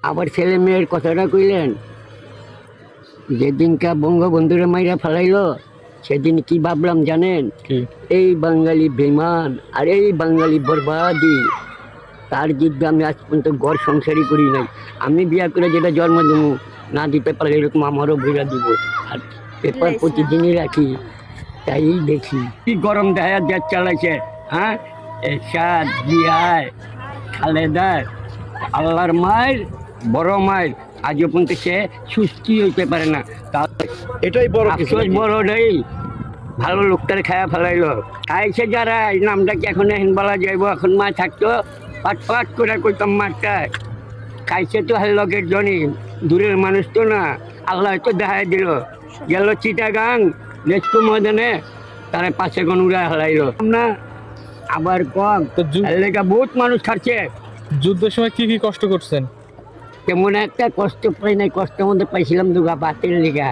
আবার ছেলে মেয়ের কথাটা কইলেন। যেদিনকা বঙ্গবন্ধুরে মাইরা ফেলাইলো সেদিন কি ভাবলাম জানেন? কি? এই বাঙালি বেমান আর এই বাঙালি বরবাদি, তার জিদ্দে আমি আজ পর্যন্ত ঘর সংসারই করি নাই। আমি বিয়া করে যেটা জন্ম দেবো না দিতে পারলে এরকম আমারও বইরা দিব। আর পেপার প্রতিদিনই রাখি, তাই দেখি কি গরম দেখা দেশ চালাইছে। হ্যাঁ, এরশাদ, জিয়ায়, খালেদা, আল্লাহর মায়ের বড় মায়ের আজও পর্যন্ত সে সুস্থি হইতে পারে না। তাহলে এটাই বড় কিছু আফসোস নাকি? বড় নেই, ভালো লোকটারে খায়া ফেলাইলো। খাইছে যারা, এই নামটা কি এখন হেন বলা যাইব? এখন মা থাকতো পাট পাট করে কইতাম মারটা। খাইছে তো হাল লগের জনি, দূরের মানুষ তো না। আল্লাহ তো দেখাই দিল, গেল চিটাগাং নেচকো ময়দানে, তারা পাশে কোন উড়া হারাইলো না। আবার কম তো এর লেগা বহুত মানুষ খাচ্ছে। যুদ্ধের সময় কি কি কষ্ট করছেন? তেমন একটা কষ্ট পাই নাই, কষ্টের মধ্যে পাইছিলাম দুগা বাতের লেগা।